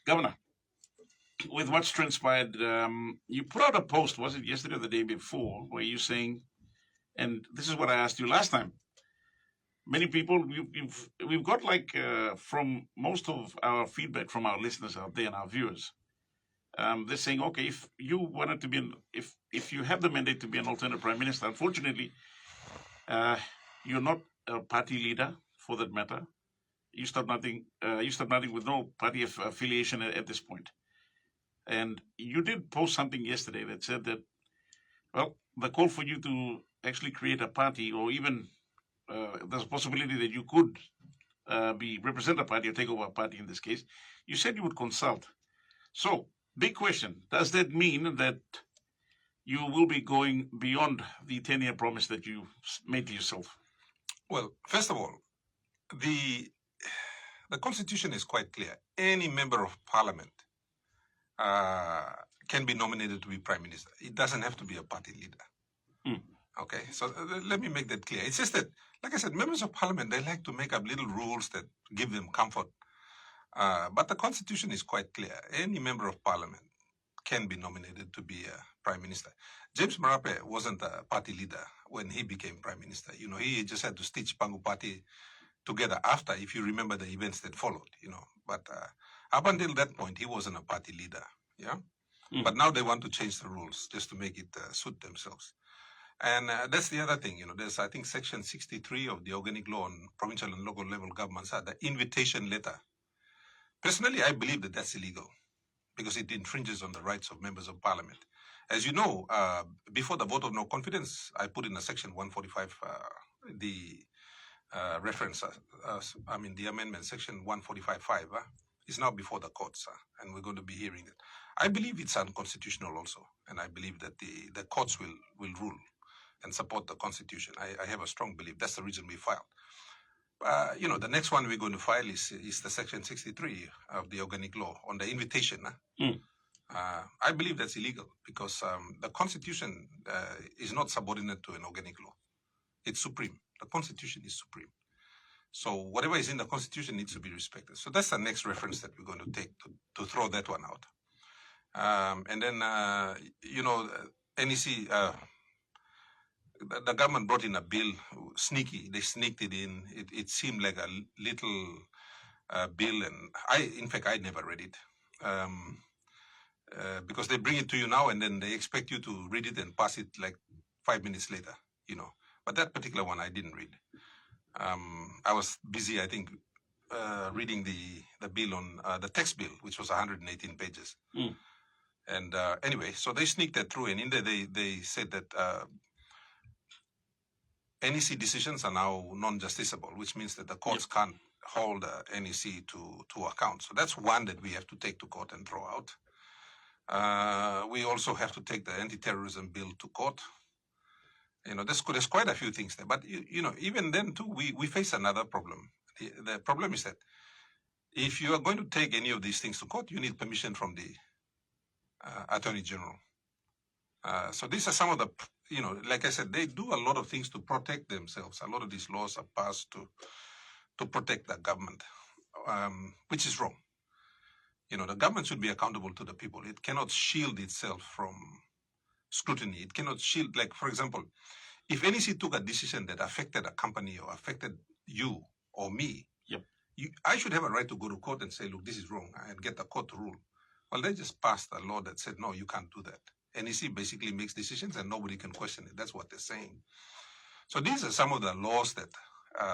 Governor, with what's transpired, you put out a post, was it yesterday or the day before, where you're saying, and this is what I asked you last time. Many people, we've got like from most of our feedback from our listeners out there and our viewers, they're saying, okay, if you wanted to be, if you have the mandate to be an alternate prime minister, unfortunately, uh, you're not a party leader for that matter. You start nothing. You start nothing with no party affiliation at this point. And you did post something yesterday that said that, well, the call for you to actually create a party, or even there's a possibility that you could be represent a party or take over a party in this case. You said you would consult. So, big question: does that mean that you will be going beyond the 10-year promise that you made to yourself? Well, first of all, the Constitution is quite clear. Any member of parliament can be nominated to be prime minister. It doesn't have to be a party leader. Okay, so let me make that clear. It's just that, like I said, members of parliament, they like to make up little rules that give them comfort. But the Constitution is quite clear. Any member of parliament can be nominated to be a prime minister. James Marape wasn't a party leader when he became prime minister. You know, he just had to stitch Pangu Party together after, if you remember the events that followed, you know. But up until that point, he wasn't a party leader, yeah? But now they want to change the rules just to make it suit themselves. And that's the other thing, you know, there's, I think, Section 63 of the Organic Law on Provincial and Local Level Governments, the invitation letter. Personally, I believe that that's illegal because it infringes on the rights of members of parliament. As you know, before the vote of no confidence, I put in a Section 145, the reference, the amendment, Section 145.5, is now before the courts, and we're going to be hearing it. I believe it's unconstitutional also, and I believe that the courts will rule and support the Constitution. I have a strong belief. That's the reason we filed. You know, the next one we're going to file is the Section 63 of the Organic Law on the invitation. I believe that's illegal because the Constitution is not subordinate to an organic law. It's supreme. The Constitution is supreme. So whatever is in the Constitution needs to be respected. So that's the next reference that we're going to take to throw that one out. And then, you know, NEC, the government brought in a bill, sneaky. They sneaked it in. It seemed like a little bill, and in fact, I never read it. Because they bring it to you now and then they expect you to read it and pass it like 5 minutes later, you know. But that particular one I didn't read. I was busy, I think, reading the bill on the text bill, which was 118 pages. And anyway, so they sneaked that through, and in there they said that NEC decisions are now non-justiciable, which means that the courts can't hold NEC to account. So that's one that we have to take to court and throw out. We also have to take the anti-terrorism bill to court. You know, there's quite a few things there. But, you know, even then, too, we face another problem. The problem is that if you are going to take any of these things to court, you need permission from the Attorney General. So these are some of the, you know, like I said, they do a lot of things to protect themselves. A lot of these laws are passed to protect the government, which is wrong. You know, the government should be accountable to the people. It cannot shield itself from scrutiny. It cannot shield, like, for example, if NEC took a decision that affected a company or affected you or me, I should have a right to go to court and say, look, this is wrong, and get the court to rule. Well, they just passed a law that said, no, you can't do that. NEC basically makes decisions and nobody can question it. That's what they're saying. So these are some of the laws that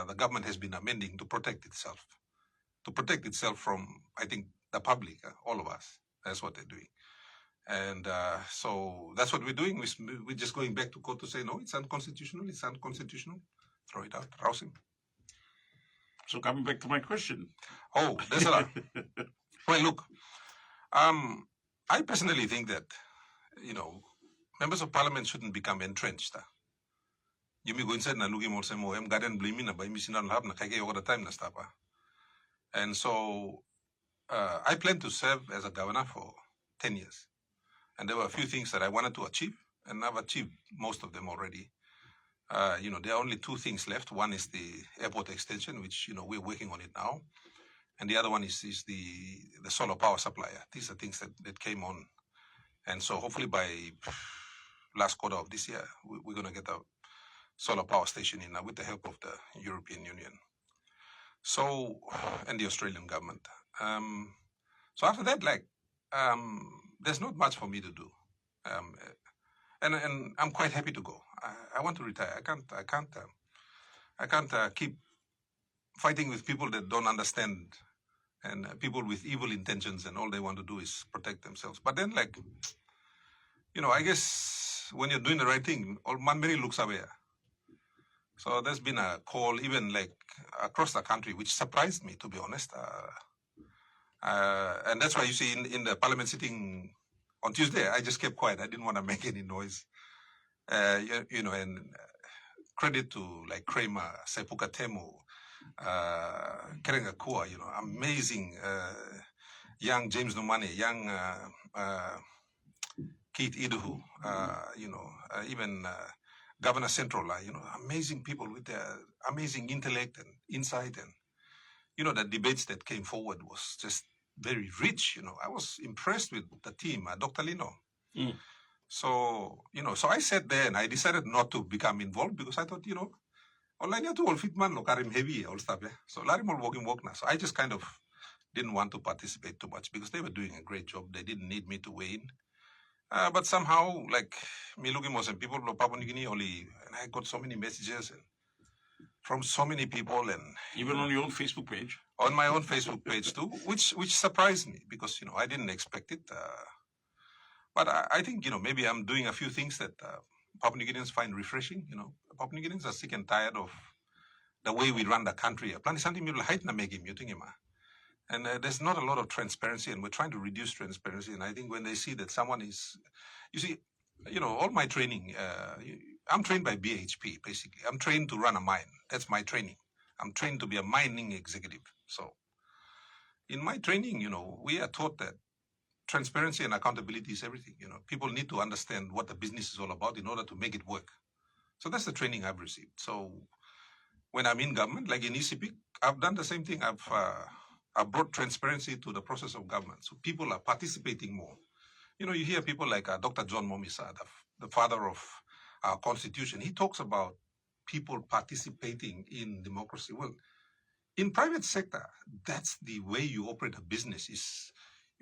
the government has been amending to protect itself from, I think, the public, all of us. That's what they're doing. And so that's what we're doing. We're just going back to court to say, no, it's unconstitutional. It's unconstitutional. Throw it out. Rouse him. So coming back to my question. Oh, there's a lot. Well, look, I personally think that, you know, members of parliament shouldn't become entrenched. You may go inside and look at say, "Oh, I'm garden blaming by missing on have na kaya over the time na stapa." And so I plan to serve as a governor for 10 years. And there were a few things that I wanted to achieve, and I've achieved most of them already. You know, there are only two things left. One is the airport extension, which, you know, we're working on it now. and the other one is the solar power supplier. These are things that came on, and so hopefully by last quarter of this year, we're going to get a solar power station in with the help of the European Union. So, and the Australian government. So after that, there's not much for me to do, and I'm quite happy to go. I want to retire. I can't keep fighting with people that don't understand, and people with evil intentions, and all they want to do is protect themselves. But then, I guess when you're doing the right thing, all Manmeri looks away. So there's been a call even across the country, which surprised me, to be honest. And that's why you see in the parliament sitting on Tuesday, I just kept quiet. I didn't want to make any noise. And credit to Kramer, Sepuka Temu, Kerenga Kua, amazing young James Numane, young Keith Iduhu, even Governor Central, amazing people with their amazing intellect and insight, and the debates that came forward was just very rich. I was impressed with the team, Dr. Lino. So so I sat there and I decided not to become involved because I thought, online to all fitman lo karim heavy all stuff. So larim all walking walk now. So I just kind of didn't want to participate too much because they were doing a great job. They didn't need me to weigh in. But somehow, me looking more and people of Papua New Guinea only, and I got so many messages from so many people, and even on your own Facebook page. On my own Facebook page too, which surprised me because I didn't expect it. But I think maybe I'm doing a few things that Papua New Guineans find refreshing. Papua New Guineans are sick and tired of the way we run the country. And there's not a lot of transparency, and we're trying to reduce transparency. And I think when they see that someone is, all my training, I'm trained by BHP, basically. I'm trained to run a mine. That's my training. I'm trained to be a mining executive. So in my training, we are taught that transparency and accountability is everything. People need to understand what the business is all about in order to make it work. So that's the training I've received. So when I'm in government, like in ECP, I've done the same thing. I've brought transparency to the process of government. So people are participating more. You hear people like Dr. John Momisa, the father of our constitution. He talks about people participating in democracy. Well, in private sector, that's the way you operate a business. Is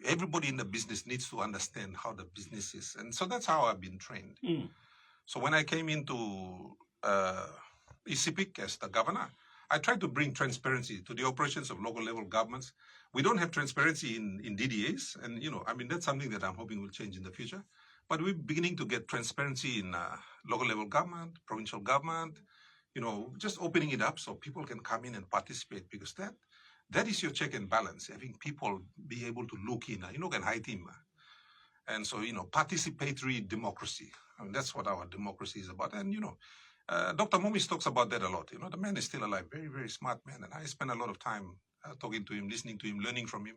everybody in the business needs to understand how the business is. And so that's how I've been trained. So when I came into ECPIC as the governor, I tried to bring transparency to the operations of local level governments. We don't have transparency in DDAs. And, that's something that I'm hoping will change in the future. But we're beginning to get transparency in local level government, provincial government, just opening it up so people can come in and participate, because that is your check and balance, having people be able to look in, can hide him. And so, participatory democracy. That's what our democracy is about. And, Dr. Momis talks about that a lot. The man is still alive, very, very smart man. And I spend a lot of time talking to him, listening to him, learning from him.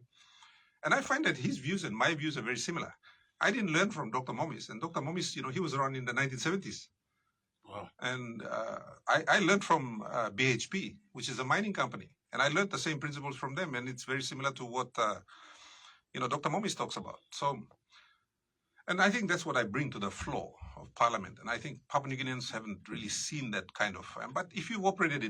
And I find that his views and my views are very similar. I didn't learn from Dr. Momis. And Dr. Momis, he was around in the 1970s. Wow. And I learned from BHP, which is a mining company. And I learned the same principles from them. And it's very similar to what, Dr. Momis talks about. So, and I think that's what I bring to the floor of Parliament. And I think Papua New Guineans haven't really seen that kind of. But if you've operated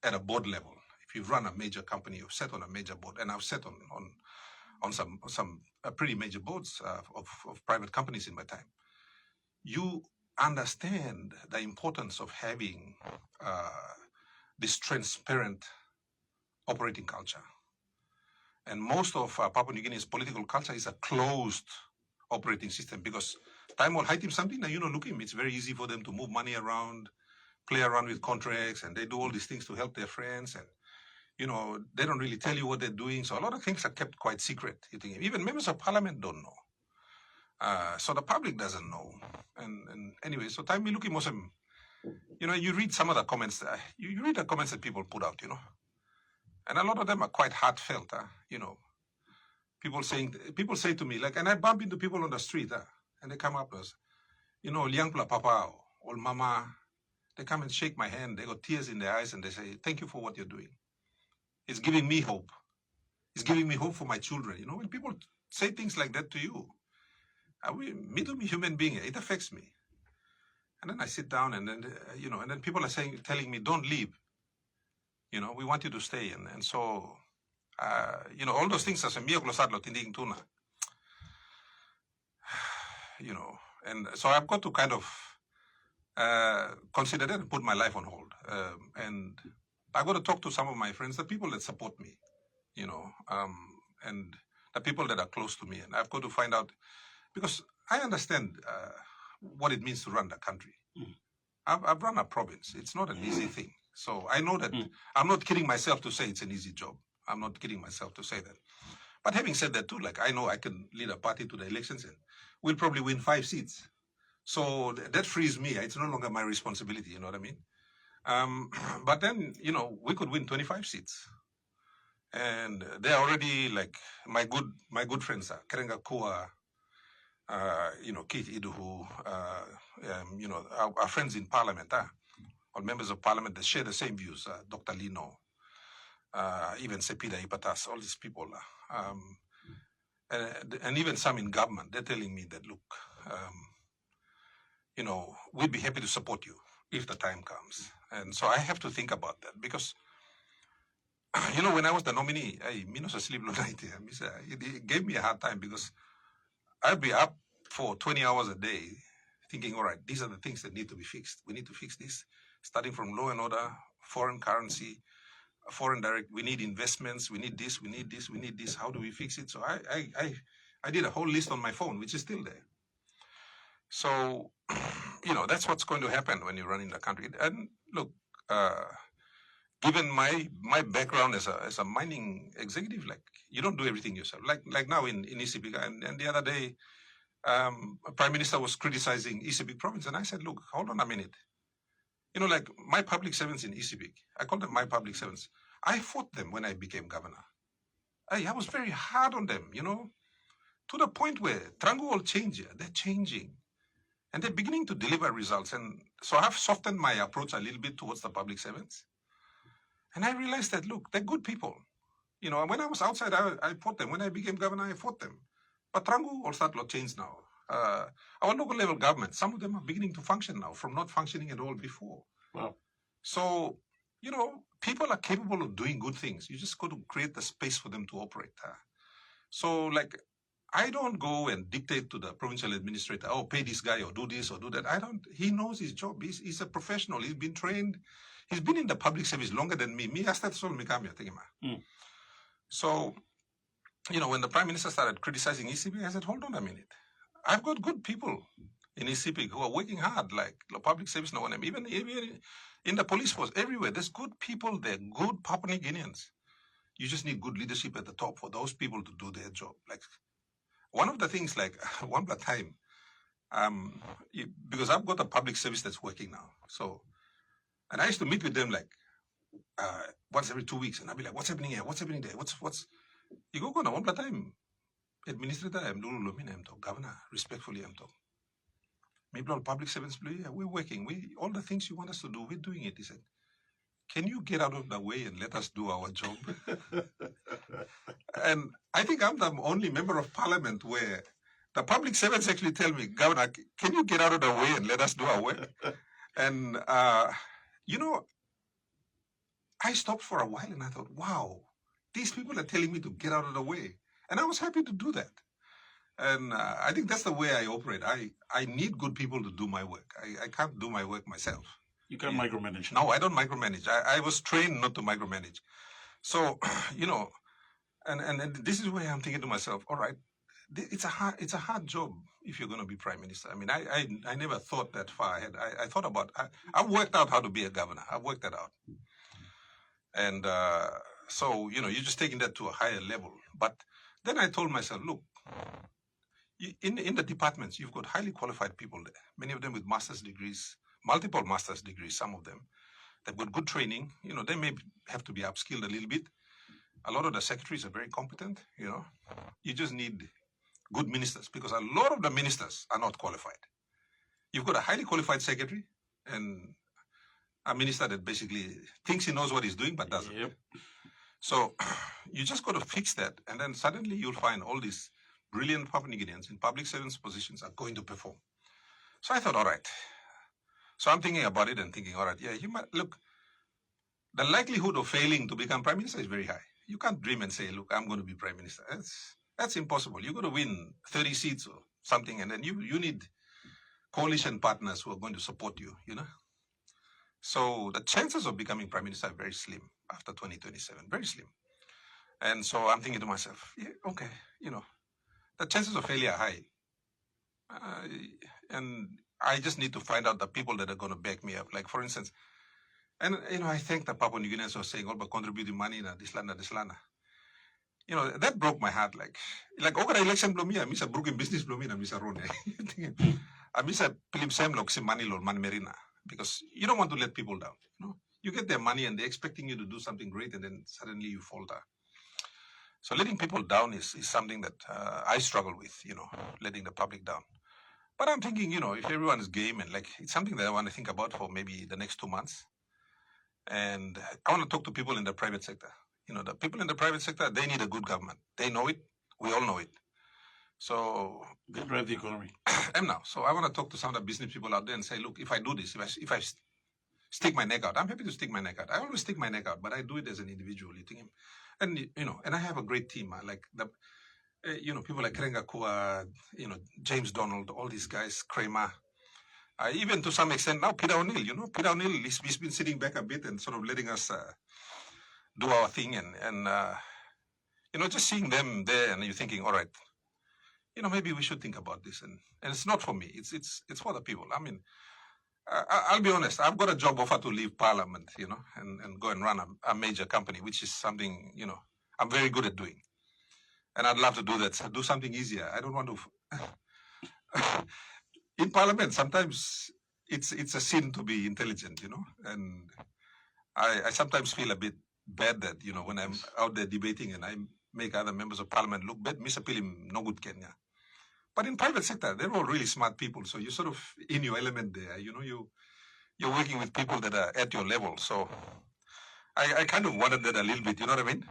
at a board level, if you've run a major company, you've sat on a major board, and I've sat on some pretty major boards of private companies in my time, you understand the importance of having this transparent operating culture. And most of Papua New Guinea's political culture is a closed operating system, because time will hide him something, and look him. It's very easy for them to move money around, play around with contracts, and they do all these things to help their friends, and they don't really tell you what they're doing. So a lot of things are kept quite secret. Even members of parliament don't know. So the public doesn't know. And anyway, so time we look at Muslim, you read some of the comments, you read the comments that people put out, and a lot of them are quite heartfelt, People say to me, and I bump into people on the street, and they come up as, Liangpla Papa or Mama, they come and shake my hand. They got tears in their eyes, and they say, thank you for what you're doing. It's giving me hope. It's giving me hope for my children. When people say things like that to you, me to be human being, it affects me. And then I sit down, and then and then people are telling me, don't leave. We want you to stay. And so, all those things as a mio glosarlo tinding tuna. And so I've got to kind of consider that and put my life on hold. And I've got to talk to some of my friends, the people that support me, and the people that are close to me. And I've got to find out, because I understand what it means to run the country. I've run a province. It's not an easy thing. So I know that I'm not kidding myself to say it's an easy job. I'm not kidding myself to say that. But having said that too, I know I can lead a party to the elections and we'll probably win 5 seats. So that frees me. It's no longer my responsibility, you know what I mean? But then, we could win 25 seats. And they're already my good friends are Kerenga Kua, Keith Iduhu, our friends in Parliament, or members of Parliament that share the same views, Dr. Lino, even Sepida Ipatas, all these people. And even some in government, they're telling me that, look, we'd be happy to support you if the time comes. And so I have to think about that because, when I was the nominee, I was asleep night. It gave me a hard time because I'd be up for 20 hours a day thinking, all right, these are the things that need to be fixed. We need to fix this, starting from law and order, foreign currency, foreign direct, we need investments, we need this, we need this, we need this. How do we fix it? So I did a whole list on my phone, which is still there. So, that's what's going to happen when you're running the country. And look, given my background as a mining executive, you don't do everything yourself. Like now in Isipik, and the other day, Prime Minister was criticizing Isipik province, and I said, look, hold on a minute. My public servants in Isipik, I call them my public servants. I fought them when I became governor. I was very hard on them, to the point where Trango will change. They're changing. And they're beginning to deliver results. And so I've softened my approach a little bit towards the public servants. And I realized that, look, they're good people. When I was outside, I fought them. When I became governor, I fought them. But Trango will start to change now. Our local level government, some of them are beginning to function now from not functioning at all before. Wow. So, people are capable of doing good things. You just got to create the space for them to operate. So, I don't go and dictate to the provincial administrator, pay this guy or do this or do that. He knows his job. He's a professional. He's been trained. He's been in the public service longer than me. So, when the Prime Minister started criticizing ECB, I said, hold on a minute. I've got good people in ECB who are working hard, like the public service, no one, even in the police force, everywhere. There's good people there, good Papua New Guineans. You just need good leadership at the top for those people to do their job. One of the things, one time, because I've got a public service that's working now. So, and I used to meet with them once every 2 weeks, and I'd be like, what's happening here? What's happening there? What's you go on one time, administrator, I'm governor, respectfully, I'm talking. Maybe all public servants, we're working. All the things you want us to do, we're doing it. He said, can you get out of the way and let us do our job? And I think I'm the only member of parliament where the public servants actually tell me, Governor, can you get out of the way and let us do our work? And, I stopped for a while and I thought, wow, these people are telling me to get out of the way. And I was happy to do that. And I think that's the way I operate. I need good people to do my work. I can't do my work myself. You can't micromanage. No, I don't micromanage. I was trained not to micromanage. So, and this is where I'm thinking to myself, all right, it's a hard job if you're going to be prime minister. I mean, I never thought that far ahead. I thought about, I've worked out how to be a governor. I've worked that out. And so, you're just taking that to a higher level. But then I told myself, look, in the departments, you've got highly qualified people there, many of them with master's degrees, multiple master's degrees, some of them. They've got good training. They may have to be upskilled a little bit. A lot of the secretaries are very competent, You just need good ministers because a lot of the ministers are not qualified. You've got a highly qualified secretary and a minister that basically thinks he knows what he's doing but doesn't. Yep. So you just got to fix that, and then suddenly you'll find all these brilliant Papua New Guineans in public service positions are going to perform. So I thought, all right. So I'm thinking about it and thinking, all right, yeah, you might look. The likelihood of failing to become prime minister is very high. You can't dream and say, look, I'm going to be prime minister. That's impossible. You're going to win 30 seats or something, and then you need coalition partners who are going to support you, you know. So the chances of becoming prime minister are very slim after 2027, very slim. And so I'm thinking to myself, yeah, okay, you know, the chances of failure are high. And I just need to find out the people that are going to back me up. Like, for instance, and, you know, I thank the Papua New Guineans for saying, all about contributing money, this lana. You know, that broke my heart. Like over election, I miss a broken business, I miss a run. I miss a film Sam Loxi money, Lord Man Merina, because you don't want to let people down. You know, you get their money and they're expecting you to do something great, and then suddenly you falter. So letting people down is something that I struggle with, you know, letting the public down. But I'm thinking, you know, if everyone is game, and like, it's something that I want to think about for maybe the next 2 months. And I want to talk to people in the private sector. You know, the people in the private sector, they need a good government. They know it. We all know it. So they drive the economy. So I want to talk to some of the business people out there and say, look, if I do this, if I stick my neck out, I'm happy to stick my neck out. I always stick my neck out, but I do it as an individual. You think, and you know, and I have a great team. Like the, you know, people like Krenga Kua, you know, James Donald, all these guys, Kramer. Even to some extent now, Peter O'Neill. You know, Peter O'Neill, he's been sitting back a bit and sort of letting us do our thing, and you know, just seeing them there, and you're thinking, all right, you know, maybe we should think about this, and it's not for me. It's for the people. I mean, I'll be honest. I've got a job offer to leave Parliament, you know, and go and run a major company, which is something, you know, I'm very good at doing, and I'd love to do that. So do something easier. I don't want to. In Parliament, sometimes it's a sin to be intelligent, you know, and I sometimes feel a bit bad that, you know, when I'm out there debating and I make other members of Parliament look bad, Mr. Pilim no good Kenya. But in private sector, they're all really smart people, so you're sort of in your element there. You know, you're working with people that are at your level. So I kind of wanted that a little bit. You know what I mean?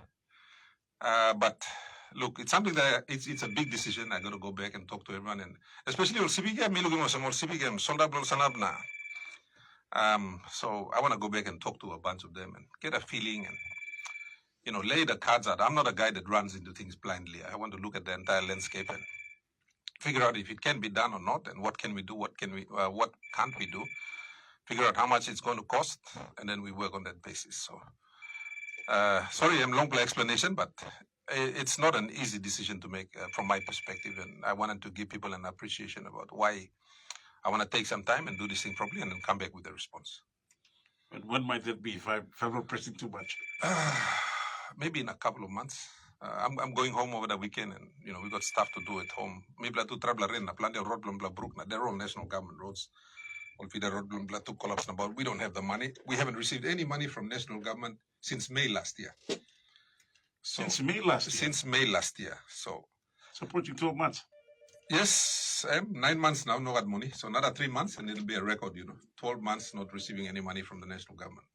But look, it's something that it's a big decision. I got to go back and talk to everyone, and especially on CBGM, me looking for more CBGM, Solda Blol Sanabna. So I want to go back and talk to a bunch of them and get a feeling and, you know, lay the cards out. I'm not a guy that runs into things blindly. I want to look at the entire landscape and figure out if it can be done or not, and what can we do, what can't we do, figure out how much it's going to cost, and then we work on that basis. So, sorry, I'm long explanation, but it's not an easy decision to make from my perspective, and I wanted to give people an appreciation about why I want to take some time and do this thing properly, and then come back with a response. And when might that be if I'm not pressing too much? Maybe in a couple of months. I'm going home over the weekend, and, you know, we got stuff to do at home. Maybe to travel around, plenty of road Brook. They're all national government roads. All feeder road to collapse about. We don't have the money. We haven't received any money from national government since May last year. So, since May last year. Since May last year. So approaching 12 months. Yes, 9 months now, no got money. So another 3 months, and it'll be a record. You know, 12 months not receiving any money from the national government.